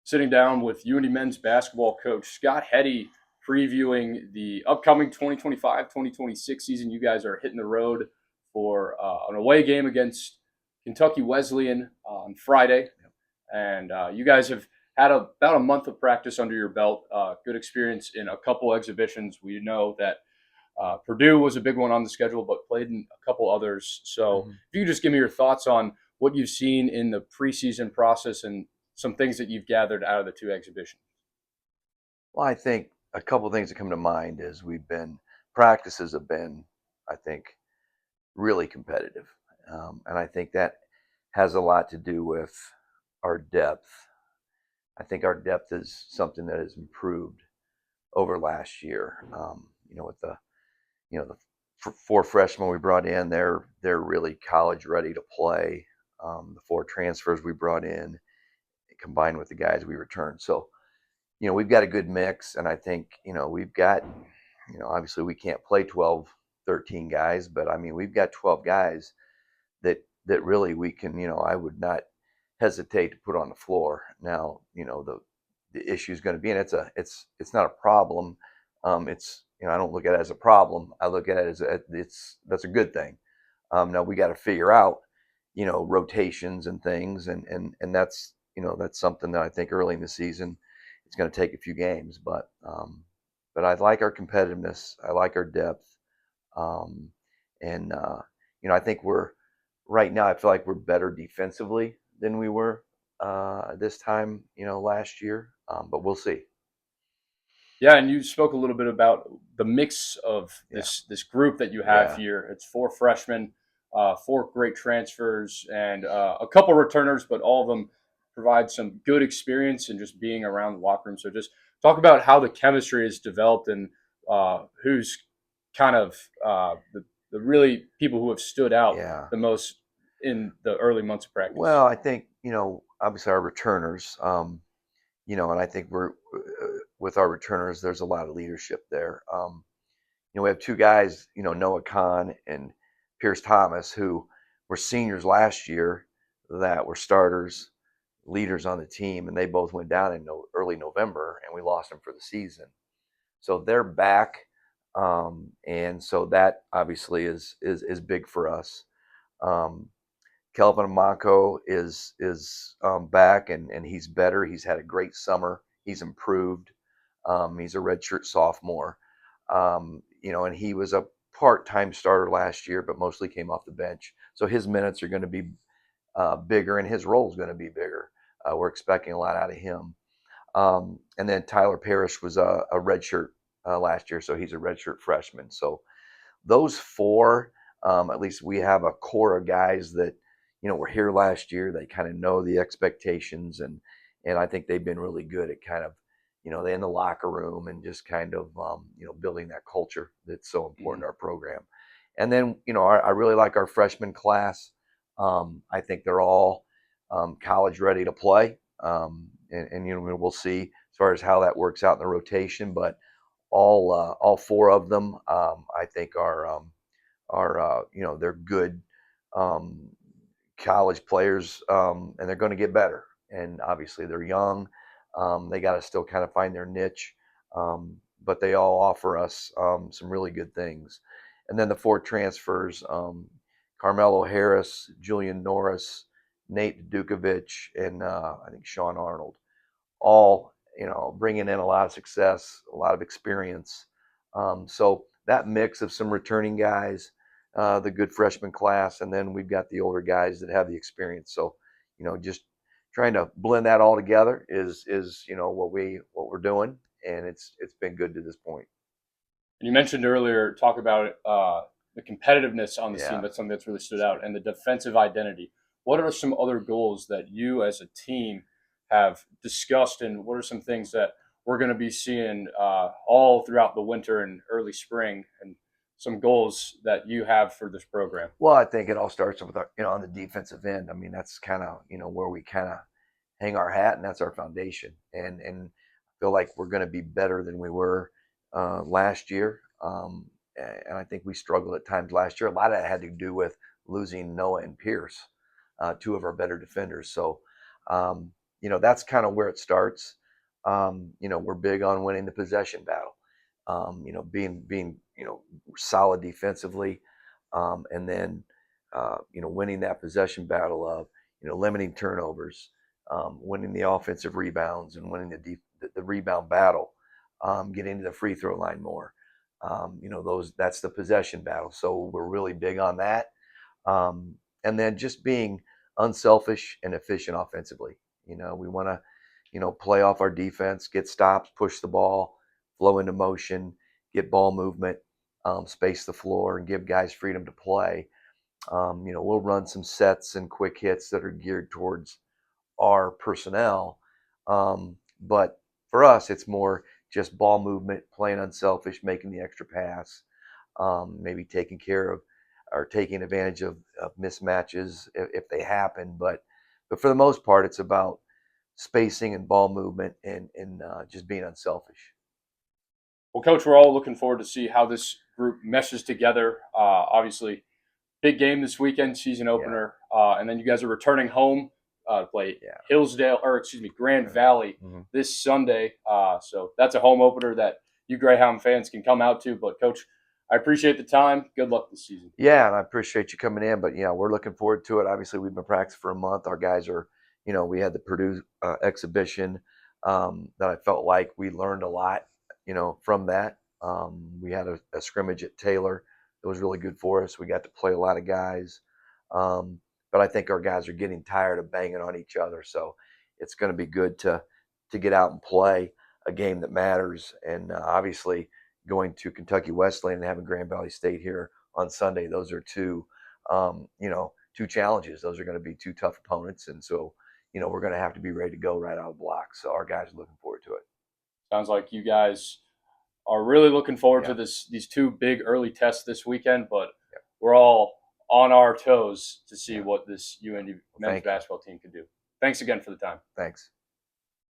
sitting down with UIndy men's basketball coach Scott Heady, previewing the upcoming 2025-2026 season. You guys are hitting the road for an away game against Kentucky Wesleyan on Friday, and you guys have had about a month of practice under your belt. Good experience in a couple exhibitions. We know that Purdue was a big one on the schedule, but played in a couple others. So if you could just give me your thoughts on what you've seen in the preseason process and some things that you've gathered out of the two exhibitions. Well, I think a couple of things that come to mind is practices have been, I think, really competitive. And I think that has a lot to do with our depth. I think our depth is something that has improved over last year. With the four freshmen we brought in, they're really college ready to play. The four transfers we brought in, combined with the guys we returned. So, we've got a good mix, and I think, we've got, obviously we can't play 12, 13 guys, but I mean, we've got 12 guys that really we can, I would not hesitate to put on the floor. Now, the issue is going to be, and it's not a problem. It's, I don't look at it as a problem. I look at it as that's a good thing. Now we got to figure out, rotations and things, and that's, that's something that I think early in the season it's going to take a few games, but I like our competitiveness. I like our depth, and I think right now. I feel like we're better defensively than we were this time, last year, but we'll see. Yeah, and you spoke a little bit about the mix of Yeah, this group that you have yeah, here. It's four freshmen, four great transfers, and a couple returners, but all of them provide some good experience in just being around the locker room. So just talk about how the chemistry is developed and who's kind of the really people who have stood out yeah. the most in the early months of practice. Well, I think, obviously our returners, and I think we're with our returners, there's a lot of leadership there. We have two guys, Noah Khan and Pierce Thomas, who were seniors last year that were starters, leaders on the team, and they both went down in early November, and we lost them for the season. So they're back, and so that obviously is big for us. Um, Kelvin Amanko is back, and he's better. He's had a great summer. He's improved. He's a redshirt sophomore. And he was a part-time starter last year, but mostly came off the bench. So his minutes are going to be bigger, and his role is going to be bigger. We're expecting a lot out of him. And then Tyler Parrish was a redshirt last year, so he's a redshirt freshman. So those four, at least we have a core of guys that were here last year. They kind of know the expectations, and I think they've been really good at kind of they in the locker room and just kind of building that culture that's so important to our program. And then I really like our freshman class. I think they're all college ready to play, and we'll see as far as how that works out in the rotation. But all four of them, I think are they're good um, college players, and they're going to get better. And obviously they're young. They got to still kind of find their niche, but they all offer us some really good things. And then the four transfers: Carmelo Harris, Julian Norris, Nate Dukovic, and I think Sean Arnold. All bringing in a lot of success, a lot of experience. So that mix of some returning guys, the good freshman class, and then we've got the older guys that have the experience. So just trying to blend that all together is what we're doing, and it's been good to this point. And you mentioned earlier, talk about the competitiveness on this team. Yeah. That's something that's really stood out, and the defensive identity. What are some other goals that you as a team have discussed, and what are some things that we're going to be seeing all throughout the winter and early spring, and some goals that you have for this program? Well, I think it all starts with our, on the defensive end. I mean, that's kind of where we kind of hang our hat, and that's our foundation. And I feel like we're going to be better than we were last year. And I think we struggled at times last year. A lot of that had to do with losing Noah and Pierce, two of our better defenders. So that's kind of where it starts. We're big on winning the possession battle. Being solid defensively, and then winning that possession battle of limiting turnovers, winning the offensive rebounds, and winning the rebound battle, getting to the free throw line more. That's the possession battle. So we're really big on that. And then just being unselfish and efficient offensively. We want to, play off our defense, get stops, push the ball, flow into motion, get ball movement, space the floor, and give guys freedom to play. We'll run some sets and quick hits that are geared towards our personnel. But for us, it's more just ball movement, playing unselfish, making the extra pass, maybe taking care of or taking advantage of mismatches if they happen. But for the most part, it's about spacing and ball movement and just being unselfish. Well, Coach, we're all looking forward to see how this group meshes together. Obviously, big game this weekend, season opener, and then you guys are returning home to play Grand Valley this Sunday. So that's a home opener that you Greyhound fans can come out to. But Coach, I appreciate the time. Good luck this season. Yeah, and I appreciate you coming in. But we're looking forward to it. Obviously, we've been practicing for a month. Our guys are, we had the Purdue exhibition that I felt like we learned a lot, from that. We had a scrimmage at Taylor that was really good for us. We got to play a lot of guys. But I think our guys are getting tired of banging on each other. So it's going to be good to get out and play a game that matters. And obviously, going to Kentucky Wesleyan and having Grand Valley State here on Sunday, those are two challenges. Those are going to be two tough opponents. And so, we're going to have to be ready to go right out of the block. So our guys are looking forward to it. Sounds like you guys are really looking forward to these two big early tests this weekend, but we're all on our toes to see what this UIndy men's basketball team can do. Thanks again for the time. Thanks.